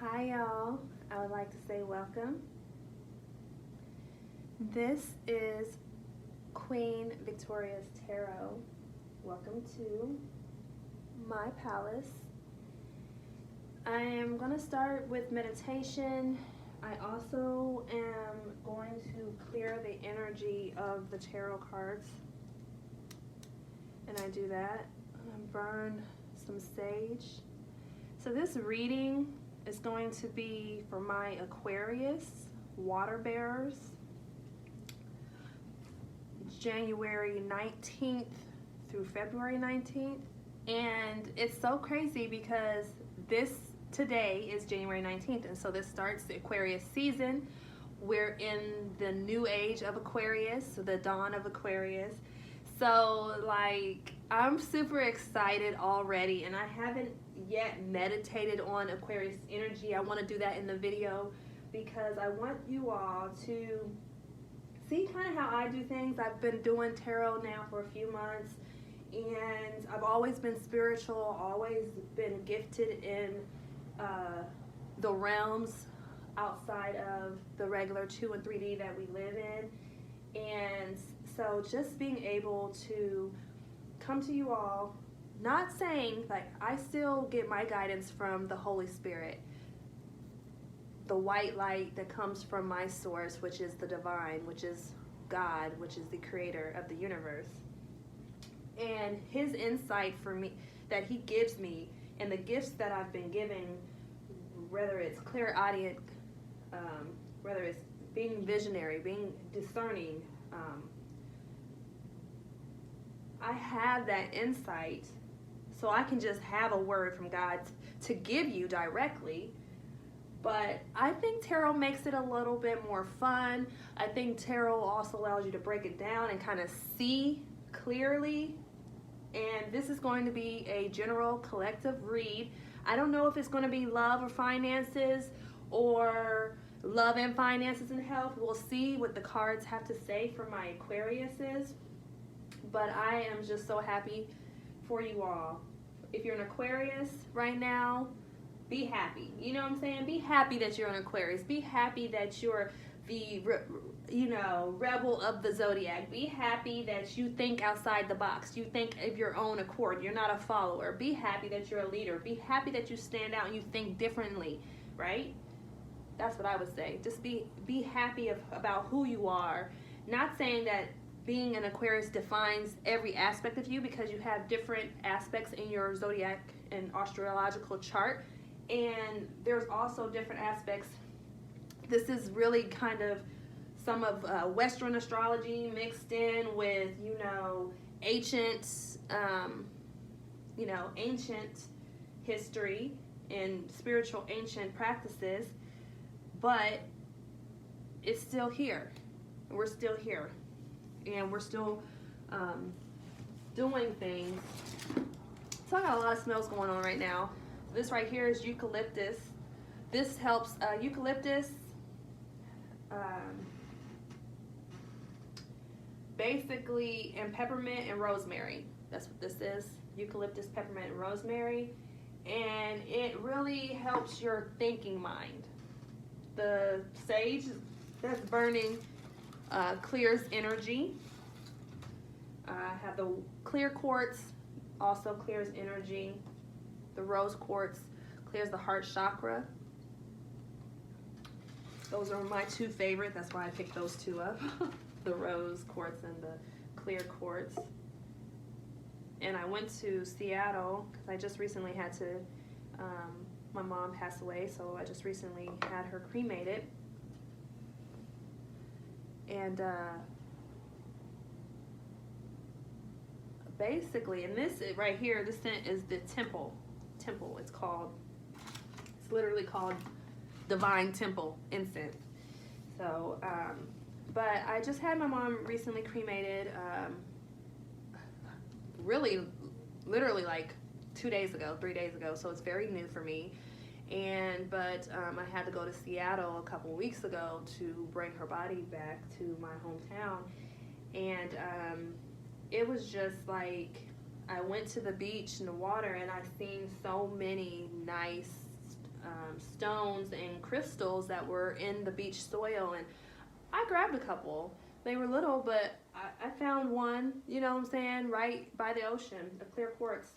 Hi y'all, I would like to say welcome. This is Queen Victoria's Tarot. Welcome to my palace. I am going to start with meditation. I also am going to clear the energy of the tarot cards. And I do that. Burn some sage. So this reading is going to be for my Aquarius water bearers, January 19th through February 19th. And it's so crazy because today is January 19th, and so this starts the Aquarius season. We're in the new age of Aquarius, the dawn of Aquarius. So like, I'm super excited already, and I haven't yet meditated on Aquarius energy. I want to do that in the video because I want you all to see kind of how I do things. I've been doing tarot now for a few months, and I've always been spiritual, always been gifted in the realms outside of the regular 2 and 3D that we live in. And so just being able to come to you all, not saying, like, I still get my guidance from the Holy Spirit, the white light that comes from my source, which is the divine, which is God, which is the creator of the universe. And his insight for me, that he gives me, and the gifts that I've been given, whether it's clairaudient, whether it's being visionary, being discerning, I have that insight, so I can just have a word from God to give you directly. But I think tarot makes it a little bit more fun. I think tarot also allows you to break it down and kind of see clearly. And this is going to be a general collective read. I don't know if it's going to be love or finances, or love and finances and health. We'll see what the cards have to say for my Aquariuses. But I am just so happy for you all. If you're an Aquarius right now, be happy. You know what I'm saying? Be happy that you're an Aquarius. Be happy that you're the, rebel of the zodiac. Be happy that you think outside the box. You think of your own accord. You're not a follower. Be happy that you're a leader. Be happy that you stand out and you think differently, right? That's what I would say. Just be happy about who you are. Not saying that being an Aquarius defines every aspect of you, because you have different aspects in your zodiac and astrological chart, and there's also different aspects. This is really kind of some of Western astrology mixed in with ancient ancient history and spiritual ancient practices, but it's still here. We're still here. And we're still doing things. So I got a lot of smells going on right now. This right here is eucalyptus. This helps eucalyptus, basically, and peppermint and rosemary. That's what this is. Eucalyptus, peppermint, and rosemary. And it really helps your thinking mind. The sage that's burning clears energy. I have the clear quartz, also clears energy. The rose quartz clears the heart chakra. Those are my two favorite. That's why I picked those two up. The rose quartz and the clear quartz. And I went to Seattle because I just recently had to, my mom passed away, so I just recently had her cremated. And basically, and this right here, this scent is the temple. It's literally called Divine Temple Incense. So, but I just had my mom recently cremated, really, literally like 3 days ago. So it's very new for me. But I had to go to Seattle a couple weeks ago to bring her body back to my hometown. And it was just like, I went to the beach and the water, and I've seen so many nice stones and crystals that were in the beach soil, and I grabbed a couple. They were little, but I found one, you know what I'm saying, right by the ocean, a clear quartz.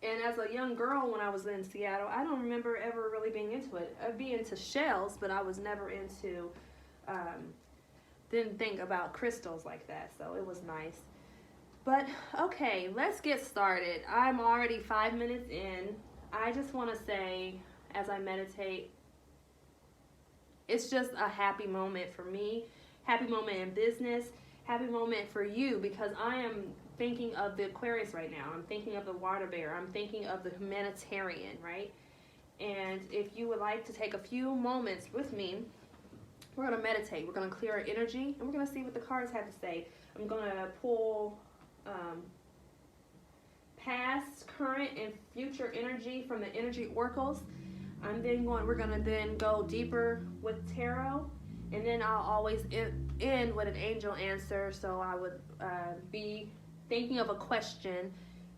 And as a young girl when I was in Seattle, I don't remember ever really being into it. I'd be into shells, but I was never into, didn't think about crystals like that, so it was nice. But, okay, let's get started. I'm already 5 minutes in. I just want to say, as I meditate, it's just a happy moment for me, happy moment in business, happy moment for you, because I am thinking of the Aquarius right now. I'm thinking of the water bear. I'm thinking of the humanitarian, right? And if you would like to take a few moments with me, we're going to meditate. We're going to clear our energy, and we're going to see what the cards have to say. I'm going to pull past, current, and future energy from the energy oracles. We're going to then go deeper with tarot, and then I'll always end with an angel answer. So I would be thinking of a question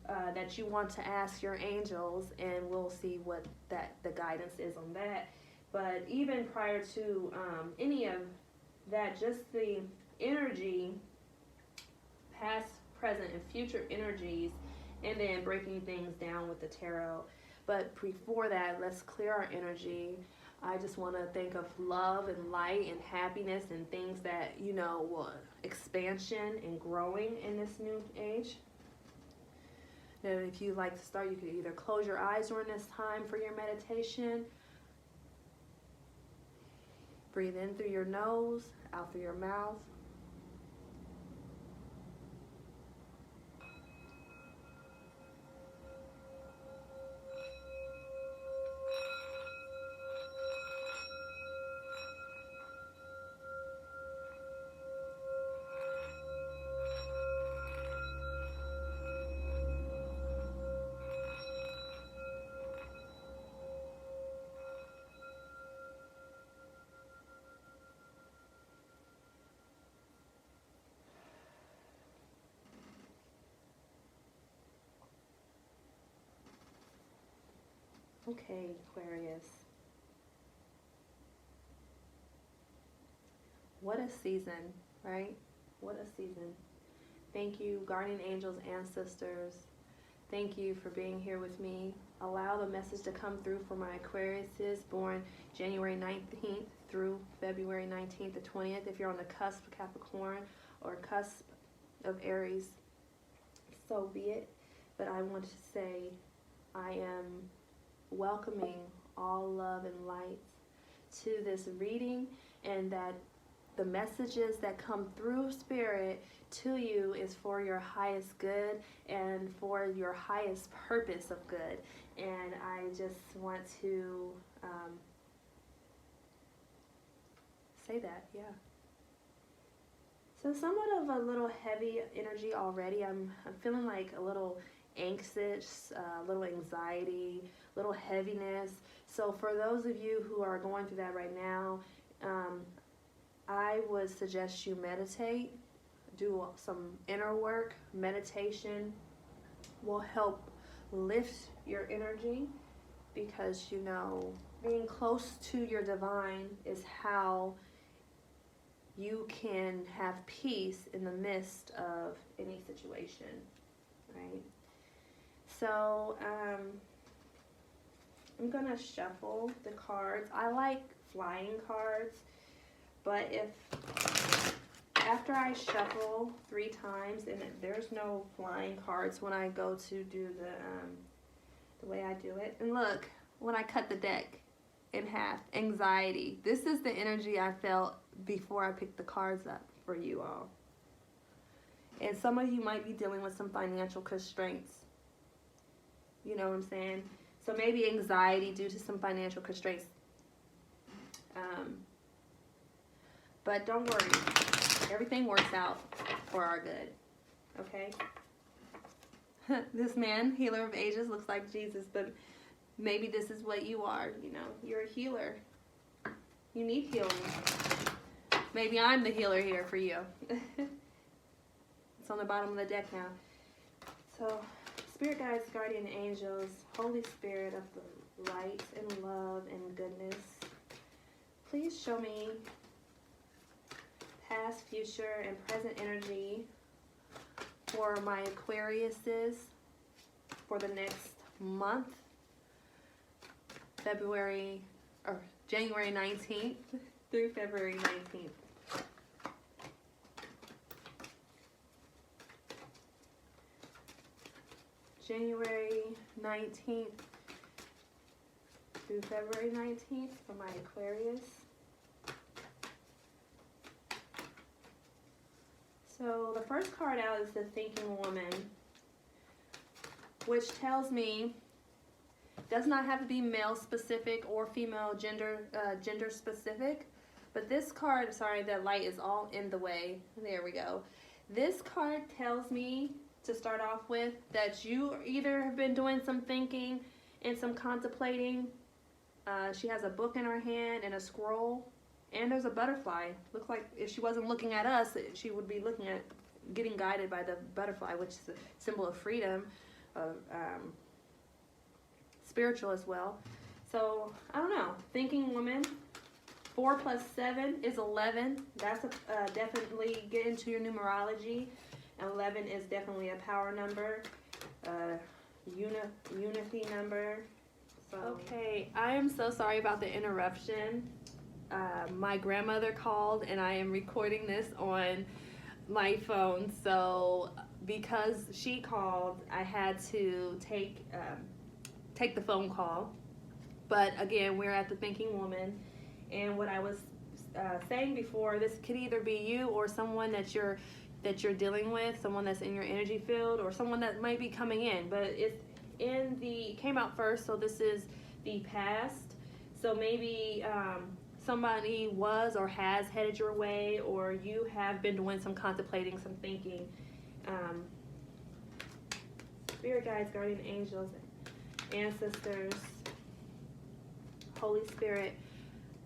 that you want to ask your angels, and we'll see what the guidance is on that. But even prior to any of that, just the energy, past, present, and future energies, and then breaking things down with the tarot. But before that, let's clear our energy. I just want to think of love and light and happiness and things that, you know, expansion and growing in this new age. And if you'd like to start, you could either close your eyes during this time for your meditation. Breathe in through your nose, out through your mouth. Okay, Aquarius. What a season, right? What a season. Thank you, guardian angels, ancestors. Thank you for being here with me. Allow the message to come through for my Aquariuses born January 19th through February 19th to 20th. If you're on the cusp of Capricorn or cusp of Aries, so be it. But I want to say I am welcoming all love and light to this reading, and that the messages that come through Spirit to you is for your highest good and for your highest purpose of good. And I just want to say that, yeah. So somewhat of a little heavy energy already. I'm feeling like a little anxious, a little anxiety, a little heaviness. So for those of you who are going through that right now, I would suggest you meditate, do some inner work. Meditation will help lift your energy, because, you know, being close to your divine is how you can have peace in the midst of any situation, right? So I'm gonna shuffle the cards. I like flying cards, but if after I shuffle 3 times and there's no flying cards when I go to do the way I do it, and look, when I cut the deck in half, anxiety. This is the energy I felt before I picked the cards up for you all. And some of you might be dealing with some financial constraints. You know what I'm saying? So maybe anxiety due to some financial constraints. But don't worry. Everything works out for our good. Okay? This man, healer of ages, looks like Jesus, but maybe this is what you are. You know, you're a healer. You need healing. Maybe I'm the healer here for you. It's on the bottom of the deck now. So, Spirit guides, guardian angels, Holy Spirit of light and love and goodness. Please show me past, future, and present energy for my Aquariuses for the next month, January 19th through February 19th. January 19th through February 19th for my Aquarius. So the first card out is the Thinking Woman, which tells me does not have to be male specific or female gender specific, but this card, sorry, that light is all in the way. There we go. This card tells me to start off with that you either have been doing some thinking and some contemplating. She has a book in her hand and a scroll. And there's a butterfly. Looks like if she wasn't looking at us, she would be looking at, getting guided by the butterfly, which is a symbol of freedom, of spiritual as well. So, I don't know. Thinking Woman. 4 plus 7 is 11. That's definitely get into your numerology. 11 is definitely a power number, unity number. So. Okay, I am so sorry about the interruption. My grandmother called and I am recording this on my phone, so because she called I had to take the phone call. But again, we're at the Thinking Woman, and what I was saying before, this could either be you or someone that you're dealing with, someone that's in your energy field, or someone that might be coming in, but it's came out first, so this is the past. So maybe somebody was or has headed your way, or you have been doing some contemplating, some thinking. Spirit guides, guardian angels, ancestors, Holy Spirit,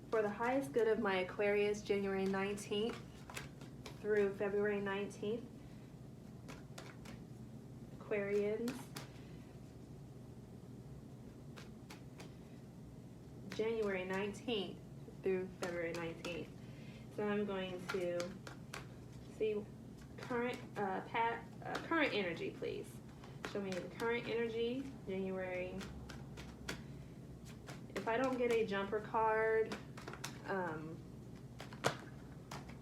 for the highest good of my Aquarius, January 19th through February 19th. Aquarians, January 19th through February 19th. So I'm going to see current energy, please. Show me the current energy, January. If I don't get a jumper card,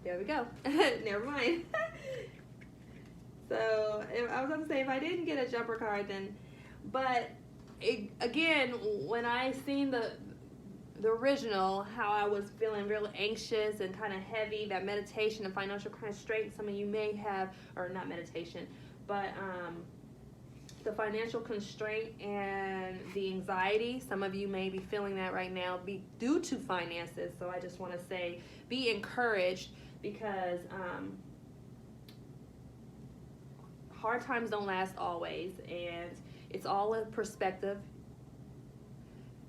there we go. Never mind. So I was going to say, if I didn't get a jumper card, then, but again, when I seen the original, how I was feeling real anxious and kind of heavy, that meditation and financial constraint, some of you may have, or not meditation, but the financial constraint and the anxiety, some of you may be feeling that right now due to finances. So I just want to say, be encouraged, because hard times don't last always, and it's all a perspective.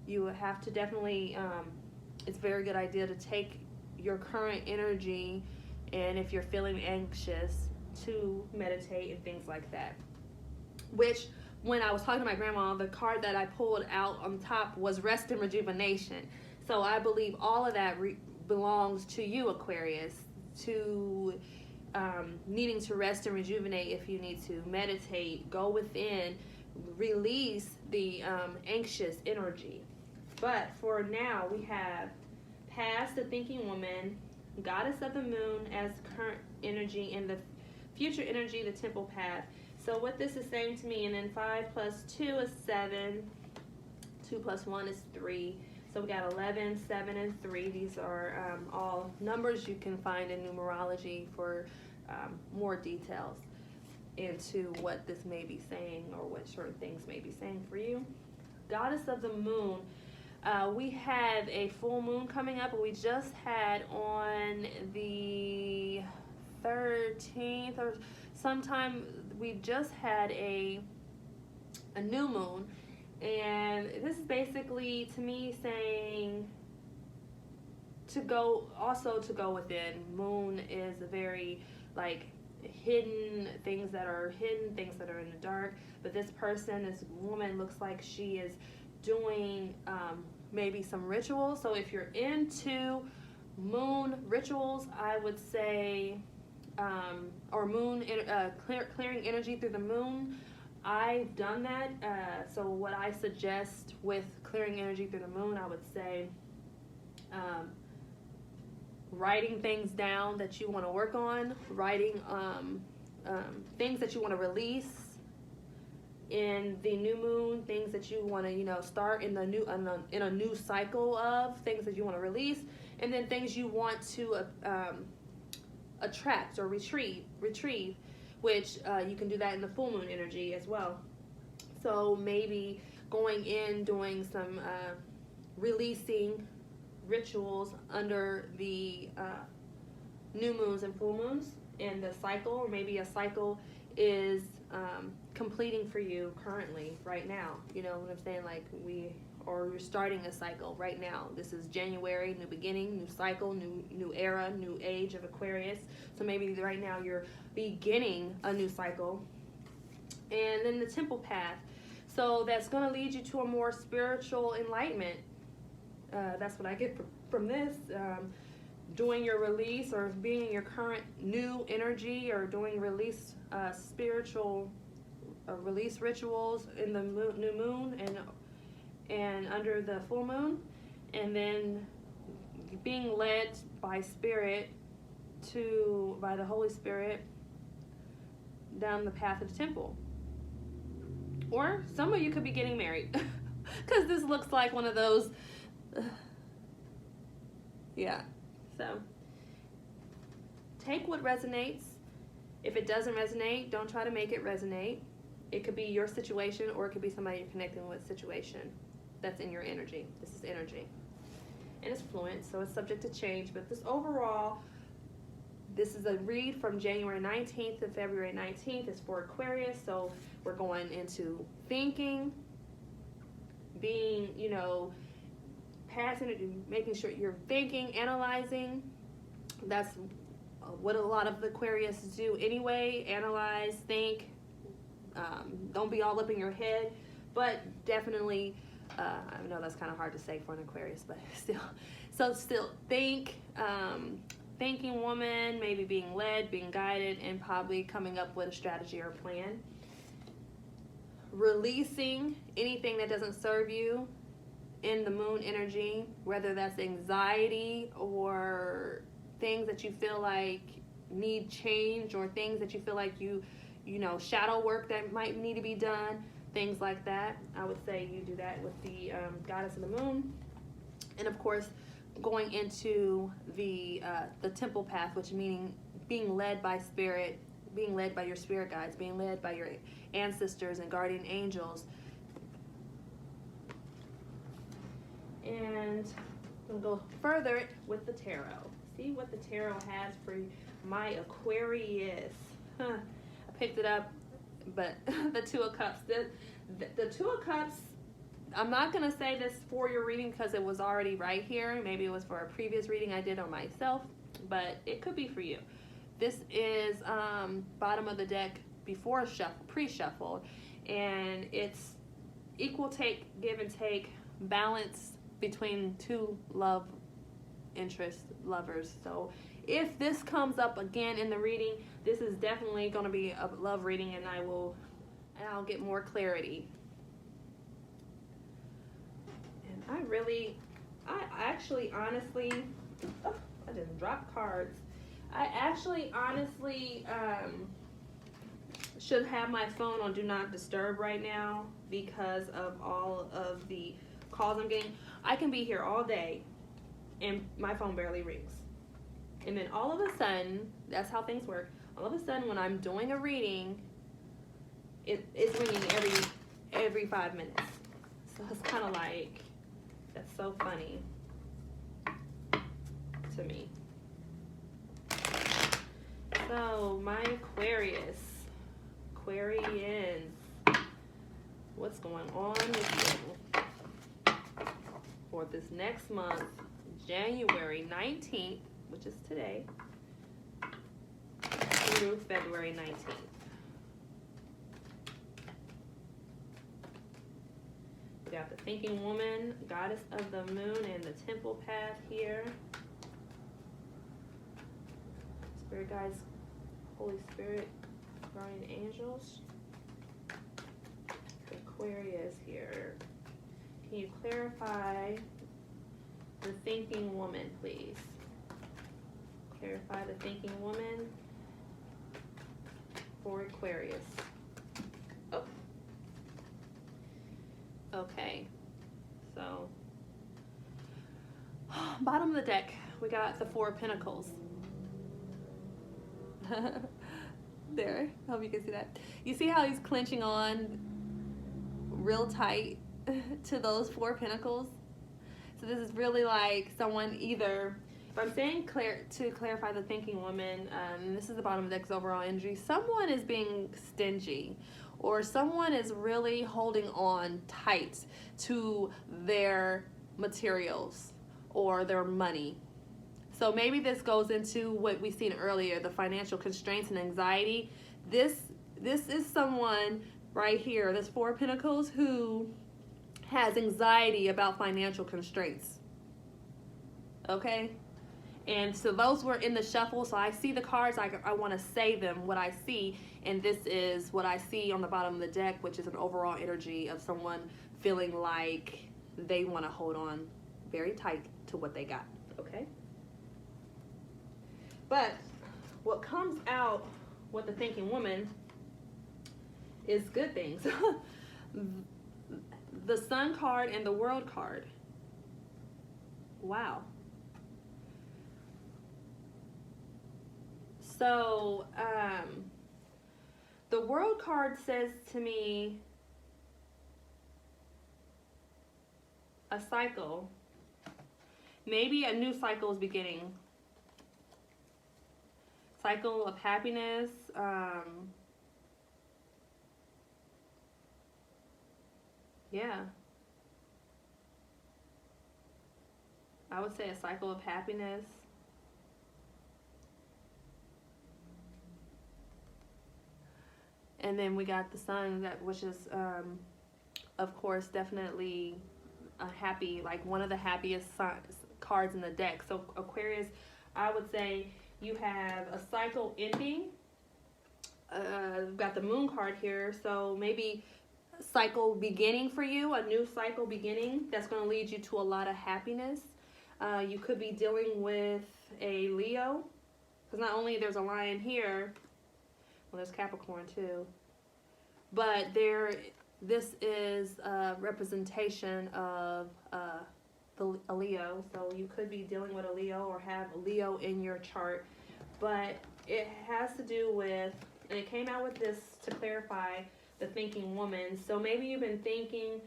You have to definitely, it's a very good idea to take your current energy, and if you're feeling anxious, to meditate and things like that. Which, when I was talking to my grandma, the card that I pulled out on top was rest and rejuvenation. So I believe all of that belongs to you, Aquarius, to needing to rest and rejuvenate. If you need to meditate, go within, release the anxious energy. But for now, we have past, the Thinking Woman, Goddess of the Moon as current energy, and the future energy, the Temple Path. So what this is saying to me, and then 5 plus 2 is 7, 2 plus 1 is 3. So we got 11, 7, and 3. These are all numbers you can find in numerology for more details into what this may be saying, or what certain things may be saying for you. Goddess of the Moon. We have a full moon coming up, and we just had on the 13th or sometime, we just had a new moon, and this is basically, to me, saying to go within. Moon is a very, like, hidden, things that are in the dark, but this woman looks like she is doing maybe some rituals. So if you're into moon rituals, I would say, or moon, clearing energy through the moon. I've done that. So what I suggest with clearing energy through the moon, I would say writing things down that you want to work on, writing things that you want to release in the new moon, things that you want to, start in in a new cycle of things that you want to release, and then things you want to attract or retrieve, which you can do that in the full moon energy as well. So maybe going in, doing some releasing rituals under the new moons and full moons in the cycle, or maybe a cycle is completing for you currently, right now. You know what I'm saying? Like you're starting a cycle right now. This is January, new beginning, new cycle, new era, new age of Aquarius. So maybe right now you're beginning a new cycle. And then the temple path. So that's going to lead you to a more spiritual enlightenment. That's what I get from this. Doing your release, or being in your current new energy, or doing release spiritual release rituals in the new moon and under the full moon, and then being led by the Holy Spirit down the path of the temple. Or some of you could be getting married, because this looks like one of those. Yeah. So take what resonates. If it doesn't resonate, don't try to make it resonate. It could be your situation, or it could be somebody you're connecting with situation that's in your energy. This is energy. And it's fluent, so it's subject to change. But this overall, this is a read from January 19th to February 19th. It's for Aquarius. So we're going into thinking, being, passing, making sure you're thinking, analyzing. That's what a lot of the Aquarius do anyway. Analyze, think. Don't be all up in your head, but definitely, I know that's kind of hard to say for an Aquarius, but still think, thinking woman, maybe being led, being guided, and probably coming up with a strategy or plan. Releasing anything that doesn't serve you in the moon energy, whether that's anxiety or things that you feel like need change, or things that you feel like you shadow work that might need to be done, things like that. I would say you do that with the goddess of the moon. And of course, going into the temple path, which meaning being led by spirit, being led by your spirit guides, being led by your ancestors and guardian angels. And we'll go further with the tarot. See what the tarot has for my Aquarius. I picked it up, but the Two of Cups. The Two of Cups, I'm not going to say this for your reading because it was already right here. Maybe it was for a previous reading I did on myself, but it could be for you. This is bottom of the deck before pre-shuffled, and it's equal take, give and take, balance between two love interest lovers. So if this comes up again in the reading, this is definitely going to be a love reading, and I'll get more clarity. And I actually honestly, I just dropped cards. I actually honestly should have my phone on Do Not Disturb right now because of all of the calls I'm getting. I can be here all day and my phone barely rings. And then all of a sudden, that's how things work. All of a sudden, when I'm doing a reading, it's ringing every 5 minutes. So it's kind of like, that's so funny to me. So my Aquarians, what's going on with you for this next month, January 19th, which is today, through February 19th. We got the thinking woman, goddess of the moon, and the temple path here. Spirit guides, Holy Spirit, guardian angels. Aquarius here. Can you clarify the thinking woman, please? Clarify the thinking woman for Aquarius. Oh. Okay. So, bottom of the deck, we got the Four of Pentacles. There, I hope you can see that. You see how he's clenching on real tight to those Four Pentacles? So this is really like someone either, if I'm saying to clarify the thinking woman, this is the bottom of the deck's overall energy, someone is being stingy, or someone is really holding on tight to their materials or their money. So maybe this goes into what we've seen earlier, the financial constraints and anxiety. This is someone right here, this Four of Pentacles, who has anxiety about financial constraints. Okay? And so those were in the shuffle, so I see the cards, I want to say them, what I see, and this is what I see on the bottom of the deck, which is an overall energy of someone feeling like they want to hold on very tight to what they got. Okay? But what comes out with the thinking woman is good things. The Sun card and the World card. Wow. So, the World card says to me a cycle. Maybe a new cycle is beginning. Cycle of happiness. Yeah. I would say a cycle of happiness. And then we got the Sun, which is, of course, definitely a happy, like one of the happiest cards in the deck. So Aquarius, I would say you have a cycle ending. We've got the Moon card here, so maybe cycle beginning for you, a new cycle beginning that's going to lead you to a lot of happiness. You could be dealing with a Leo, because not only there's a Lion here, well, there's Capricorn too, but this is a representation of a Leo, so you could be dealing with a Leo or have a Leo in your chart, but it has to do with, and it came out with this to clarify the thinking woman. So maybe you've been thinking,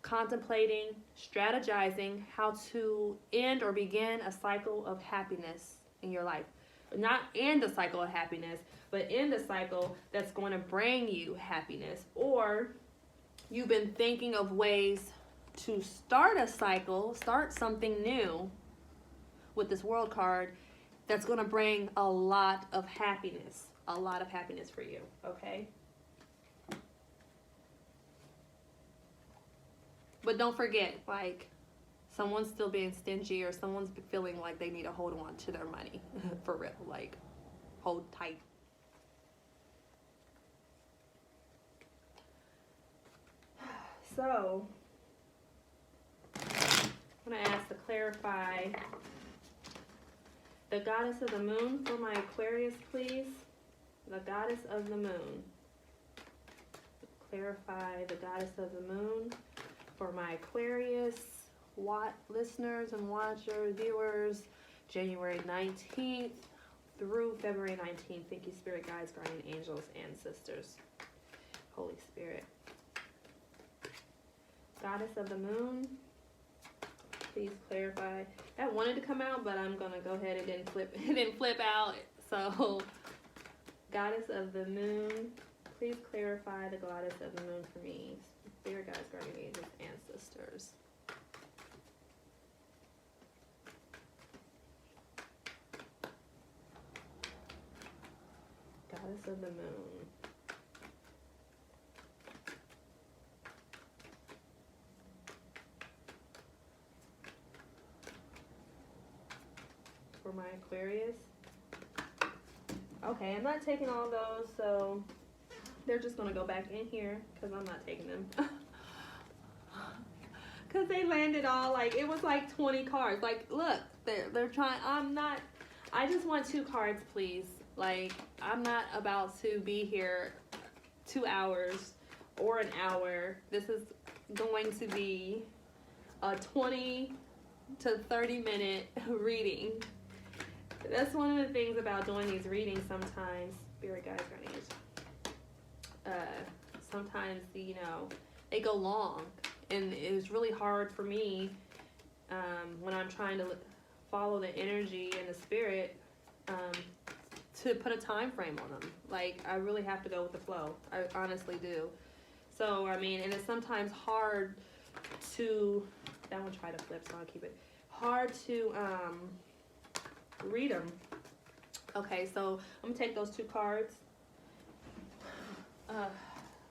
contemplating, strategizing how to end or begin a cycle of happiness in your life. Not end a cycle of happiness, but end a cycle that's going to bring you happiness. Or you've been thinking of ways to start a cycle, start something new with this World card that's going to bring a lot of happiness for you, okay? But don't forget, like, someone's still being stingy, or someone's feeling like they need to hold on to their money for real, like, hold tight. So, I'm going to ask to clarify the goddess of the moon for my Aquarius, please. The goddess of the moon. Clarify the goddess of the moon for my Aquarius listeners and watchers, viewers, January 19th through February 19th. Thank you, Spirit guides, guardian angels, and sisters. Holy Spirit. Goddess of the moon, please clarify. That wanted to come out, but I'm going to go ahead. It didn't flip out. So, goddess of the moon, please clarify the goddess of the moon for me. Spirit guides, guardian angels, and sisters. Goddess of the moon. for my Aquarius. Okay, I'm not taking all those, so they're just going to go back in here because I'm not taking them. Because they landed all, like, it was like 20 cards. Like, look, they're trying, I just want 2 cards, please. Like, I'm not about to be here 2 hours or an hour. This is going to be a 20 to 30 minute reading. That's one of the things about doing these readings sometimes. Spirit guides, guardians. Sometimes, you know, they go long. And it was really hard for me when I'm trying to follow the energy and the spirit to put a time frame on them. Like, I really have to go with the flow. I honestly do. So, I mean, and it's sometimes hard to, that one tried to flip, so I'll keep it. Hard to read them. Okay, so I'm going to take those 2 cards.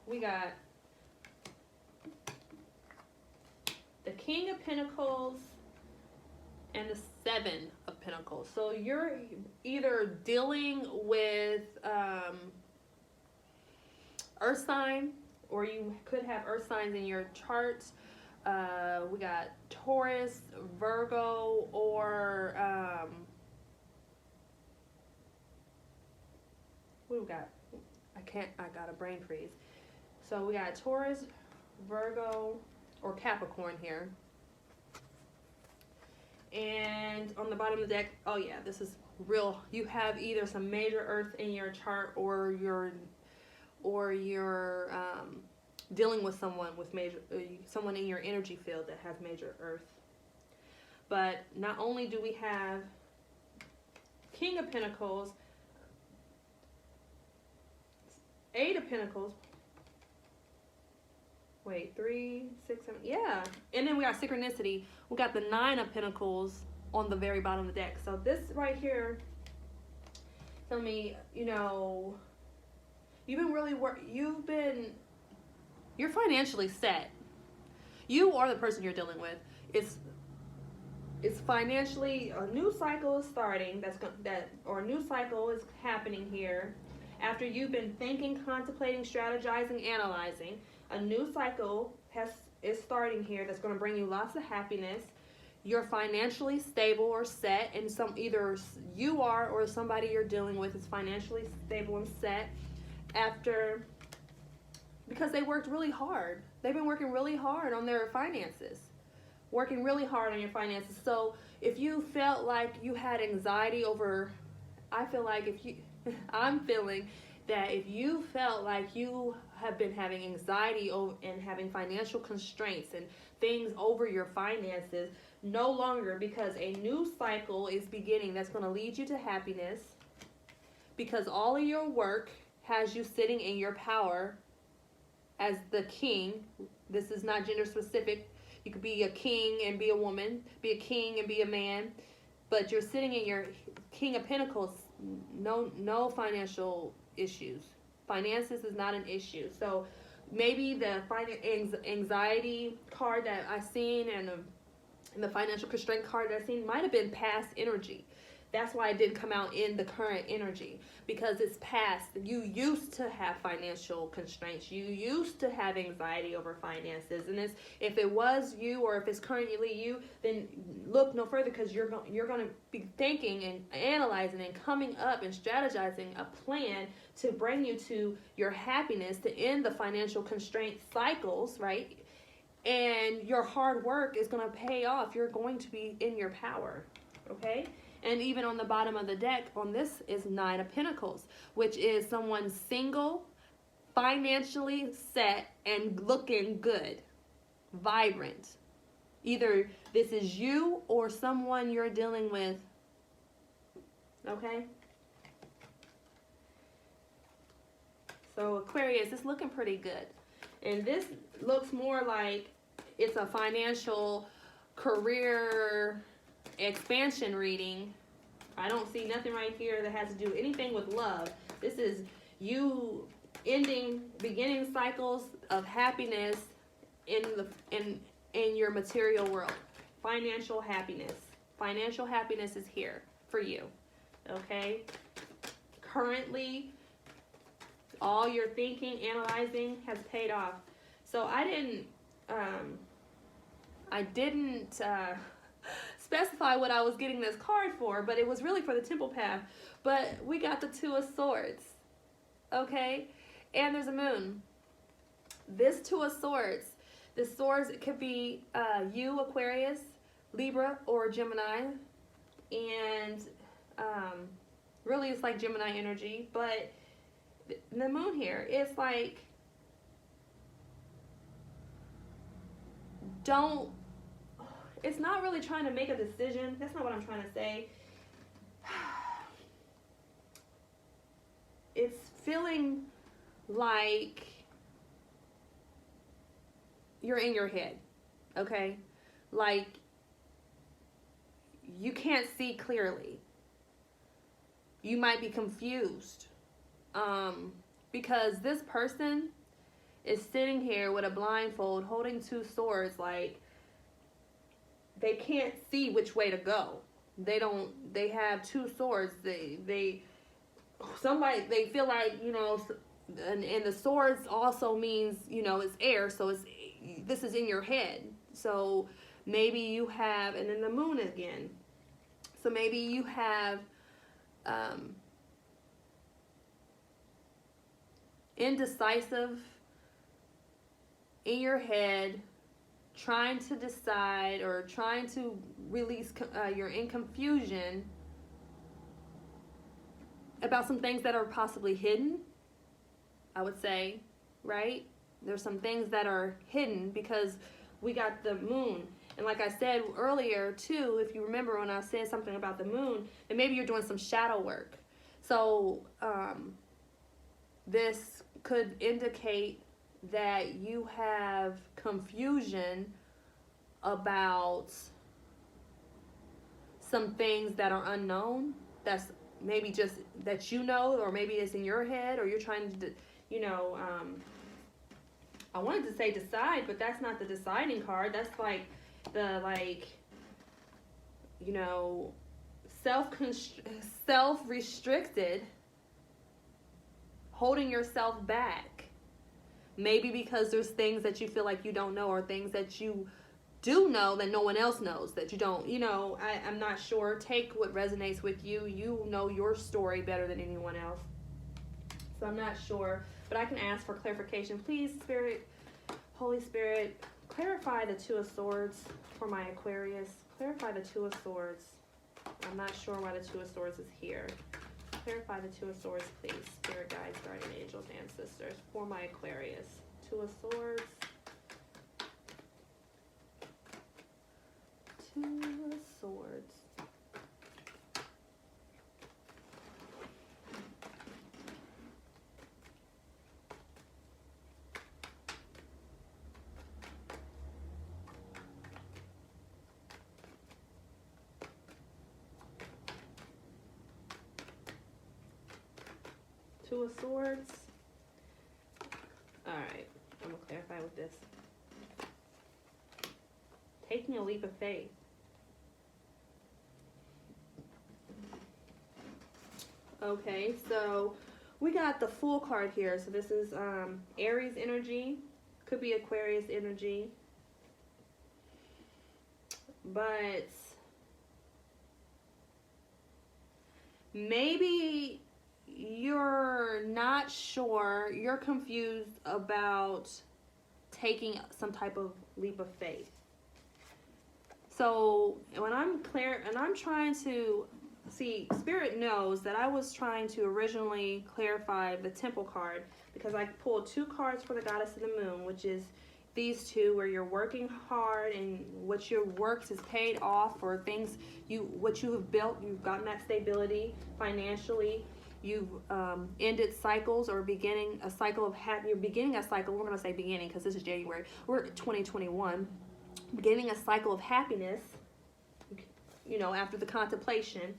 We got the King of Pentacles and the 7 of Pentacles. So you're either dealing with earth sign, or you could have earth signs in your chart. We got Taurus, Virgo, or what do we got? I got a brain freeze. So we got Taurus, Virgo, or Capricorn here. And on the bottom of the deck, oh yeah, this is real. You have either some major earth in your chart, or you're dealing with someone with major someone in your energy field that has major earth. But not only do we have King of Pentacles, 8 of Pentacles. Wait, 3, 6, 7, yeah. And then we got synchronicity. We got the 9 of Pentacles on the very bottom of the deck. So this right here, tell me, you know, you're financially set. You are the person you're dealing with. It's financially, a new cycle is starting. Or a new cycle is happening here. After you've been thinking, contemplating, strategizing, analyzing, a new cycle is starting here that's going to bring you lots of happiness. You're financially stable or set, and either you are or somebody you're dealing with is financially stable and set because they worked really hard. They've been working really hard on their finances. Working really hard on your finances. So if you felt like you had anxiety over, I'm feeling that if you felt like you have been having anxiety over and having financial constraints and things over your finances, no longer, because a new cycle is beginning that's going to lead you to happiness, because all of your work has you sitting in your power as the king. This is not gender specific. You could be a king and be a woman, be a king and be a man, but you're sitting in your King of Pentacles. No financial issues. Finances is not an issue. So maybe the anxiety card that I seen and the financial constraint card that I seen might have been past energy. That's why it didn't come out in the current energy, because it's past. You used to have financial constraints. You used to have anxiety over finances. And if it was you, or if it's currently you, then look no further, because you're going to be thinking and analyzing and coming up and strategizing a plan to bring you to your happiness, to end the financial constraint cycles, right? And your hard work is going to pay off. You're going to be in your power, okay? And even on the bottom of the deck, on this is 9 of Pentacles, which is someone single, financially set, and looking good, vibrant. Either this is you or someone you're dealing with, okay? So Aquarius, it's looking pretty good. And this looks more like it's a financial career expansion reading. I don't see nothing right here that has to do anything with love. This is you beginning cycles of happiness in your material world. Financial happiness. Financial happiness is here. for you, okay? Currently, all your thinking, analyzing has paid off. So I didn't specify what I was getting this card for, but it was really for the Temple Path. But we got the Two of Swords, okay? And there's a moon. This Two of Swords, the swords, it could be you, Aquarius, Libra, or Gemini. And really it's like Gemini energy, but the moon here, it's like, it's not really trying to make a decision. That's not what I'm trying to say. It's feeling like you're in your head, okay? Like you can't see clearly. You might be confused because this person is sitting here with a blindfold holding two swords, like they can't see which way to go. They have two swords. They feel like, you know, and the swords also means, you know, it's air, so this is in your head. So maybe you have, and then the moon again. So maybe you have indecisive in your head, trying to decide or trying to release, you're in confusion about some things that are possibly hidden, I would say, right? There's some things that are hidden because we got the moon. And like I said earlier too, if you remember when I said something about the moon, then maybe you're doing some shadow work. So this could indicate that you have confusion about some things that are unknown. That's maybe just that you know, or maybe it's in your head, or you're trying to, you know, I wanted to say decide, but that's not the deciding card. That's like the, like, you know, self-restricted, holding yourself back. Maybe because there's things that you feel like you don't know, or things that you do know that no one else knows that you don't, you know, I'm not sure. Take what resonates with you. You know your story better than anyone else. So I'm not sure, but I can ask for clarification. Please, Spirit, Holy Spirit, clarify the Two of Swords for my Aquarius. Clarify the Two of Swords. I'm not sure why the Two of Swords is here. Clarify the Two of Swords, please. Spirit guides, guardian angels, ancestors, for my Aquarius. Two of Swords. Two of Swords. Two of Swords. Alright, I'm going to clarify with this. Taking a leap of faith. Okay, so we got the Fool card here. So this is Aries energy. Could be Aquarius energy. But maybe you're not sure, you're confused about taking some type of leap of faith. So when I'm trying to see, Spirit knows that I was trying to originally clarify the Temple card because I pulled two cards for the Goddess of the Moon, which is these two, where you're working hard and what your work is paid off for things what you have built. You've gotten that stability financially. You've ended cycles or beginning a cycle of you're beginning a cycle. We're going to say beginning because this is January. We're 2021. Beginning a cycle of happiness, you know, after the contemplation.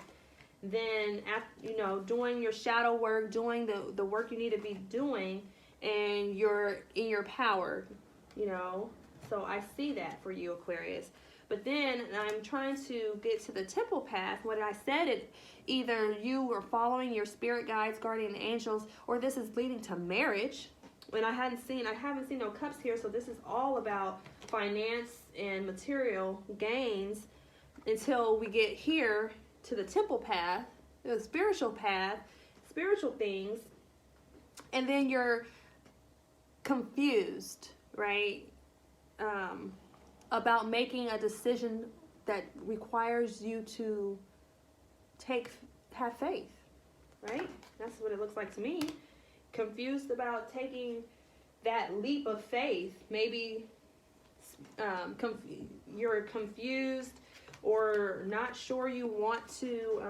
Then, after, you know, doing your shadow work, doing the work you need to be doing, and you're in your power, you know. So I see that for you, Aquarius. But then I'm trying to get to the temple path. What I said is either you are following your spirit guides, guardian angels, or this is leading to marriage. And I haven't seen no cups here, so this is all about finance and material gains until we get here to the temple path, the spiritual path, spiritual things, and then you're confused, right? About making a decision that requires you to have faith, right? That's what it looks like to me. Confused about taking that leap of faith. Maybe you're confused or not sure you want to.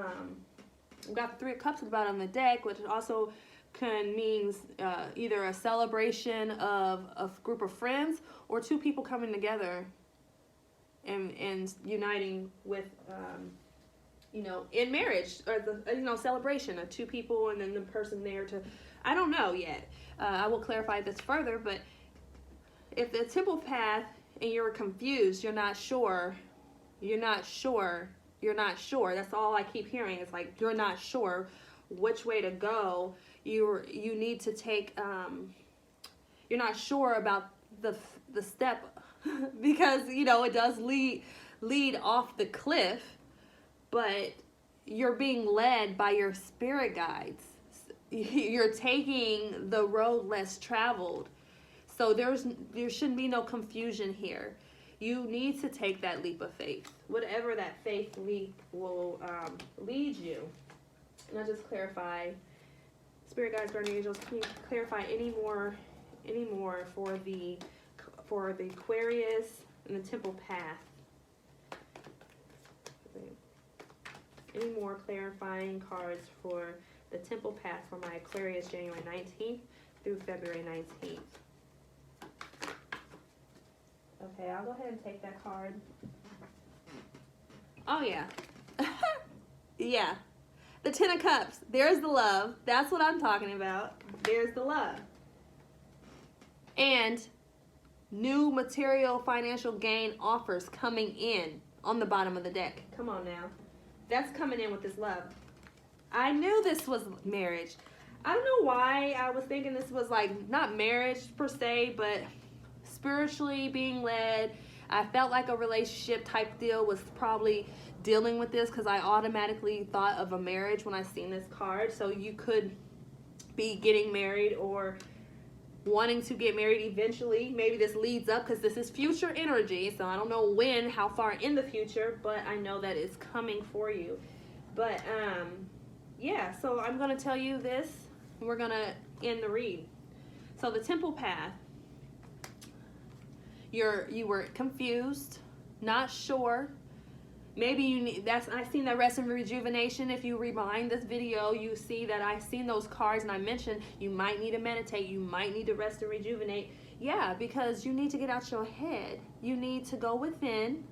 We've got the Three of Cups at the bottom of the deck, which also means either a celebration of a group of friends or two people coming together and uniting with, in marriage, or the, celebration of two people and then the person there to, I don't know yet. I will clarify this further, but if the temple path and you're confused, you're not sure, that's all I keep hearing. It's like, you're not sure which way to go. You need to take, you're not sure about the step because, it does lead off the cliff, but you're being led by your spirit guides. You're taking the road less traveled. So there shouldn't be no confusion here. You need to take that leap of faith, whatever that faith leap will lead you. And I'll just clarify, spirit guides, guardian angels, can you clarify any more for the Aquarius and the temple path? Any more clarifying cards for the temple path for my Aquarius January 19th through February 19th? Okay, I'll go ahead and take that card. Oh, yeah. Yeah. The Ten of Cups. There's the love. That's what I'm talking about. There's the love. And new material financial gain offers coming in on the bottom of the deck. Come on now. That's coming in with this love. I knew this was marriage. I don't know why I was thinking this was like not marriage per se, but spiritually being led. I felt like a relationship type deal was probably dealing with this because I automatically thought of a marriage when I seen this card. So you could be getting married or wanting to get married eventually. Maybe this leads up because this is future energy. So I don't know when, how far in the future, but I know that it's coming for you. But yeah, so I'm going to tell you this. We're going to end the read. So the temple path. You were confused, not sure. Maybe you need, I seen that rest and rejuvenation. If you rewind this video, you see that I seen those cards and I mentioned you might need to meditate, you might need to rest and rejuvenate. Yeah, because you need to get out your head. You need to go within,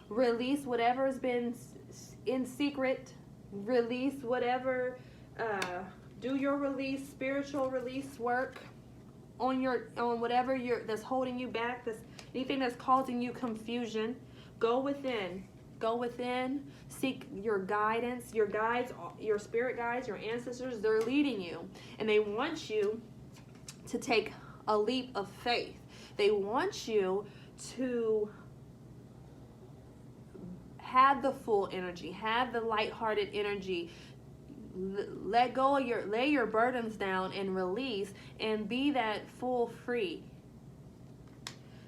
release whatever has been in secret, release whatever, do your release, spiritual release work on whatever that's holding you back, anything that's causing you confusion. Go within, seek your guidance, your guides, your spirit guides, your ancestors. They're leading you, and they want you to take a leap of faith. They want you to have the full energy, have the lighthearted energy. Let go of lay your burdens down and release and be that full free,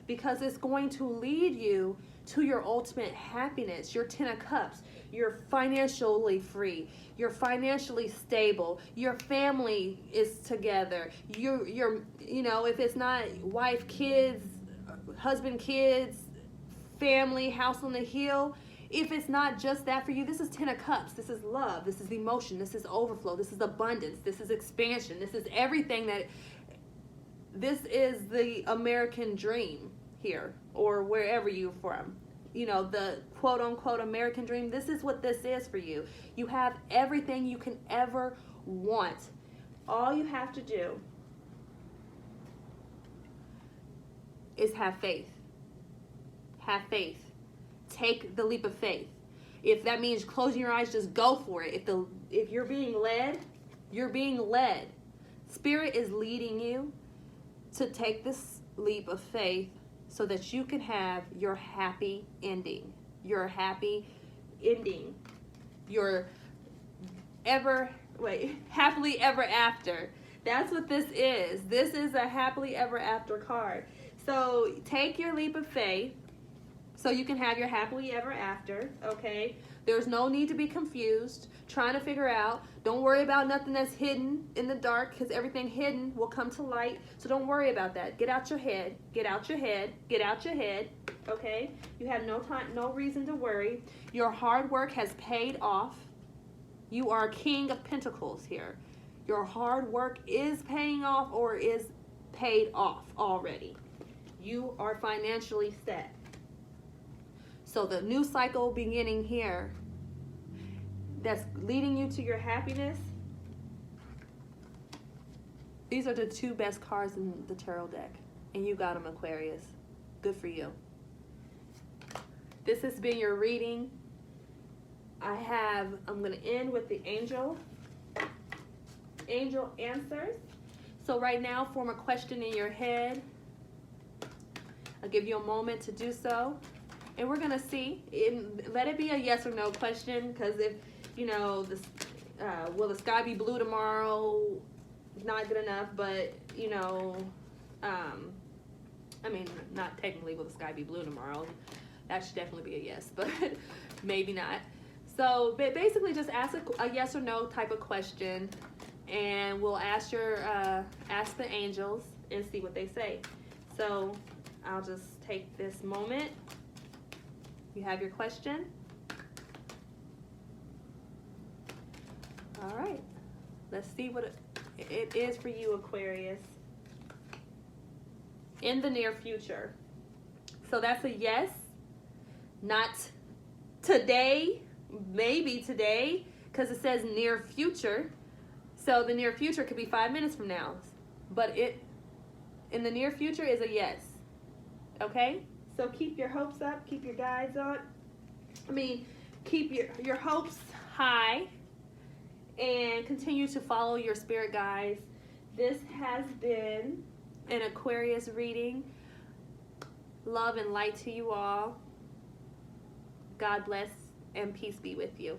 because it's going to lead you to your ultimate happiness. Your Ten of Cups. You're financially free. You're financially stable. Your family is together. You're if it's not wife, kids, husband, kids, family, house on the hill. If it's not just that for you, this is Ten of Cups. This is love. This is emotion. This is overflow. This is abundance. This is expansion. This is everything this is the American dream here, or wherever you're from. The quote-unquote American dream. This is what this is for you. You have everything you can ever want. All you have to do is have faith. Have faith. take the leap of faith. If that means closing your eyes, just go for it. If you're being led, you're being led. Spirit is leading you to take this leap of faith so that you can have your happy ending. Your happy ending. Your happily ever after. That's what this is. This is a happily ever after card. So take your leap of faith so you can have your happily ever after, okay? There's no need to be confused, trying to figure out. Don't worry about nothing that's hidden in the dark, because everything hidden will come to light. So don't worry about that. Get out your head. Get out your head. Get out your head, okay? You have no time, no reason to worry. Your hard work has paid off. You are King of Pentacles here. Your hard work is paying off or is paid off already. You are financially set. So the new cycle beginning here that's leading you to your happiness. These are the two best cards in the tarot deck. And you got them, Aquarius. Good for you. This has been your reading. I'm going to end with the angel answers. So right now, form a question in your head. I'll give you a moment to do so. And we're going to see. Let it be a yes or no question, because if, you know, will the sky be blue tomorrow? Not good enough, but, you know, I mean, not technically will the sky be blue tomorrow. That should definitely be a yes, but maybe not. So basically just ask a yes or no type of question, and we'll ask the angels and see what they say. So I'll just take this moment. You have your question. All right. Let's see what it is for you, Aquarius. In the near future. So that's a yes. Not today. Maybe today, because it says near future. So the near future could be 5 minutes from now. But in the near future is a yes. Okay? So keep your hopes up, keep your guides on. Keep your hopes high, and continue to follow your spirit guides. This has been an Aquarius reading. Love and light to you all. God bless and peace be with you.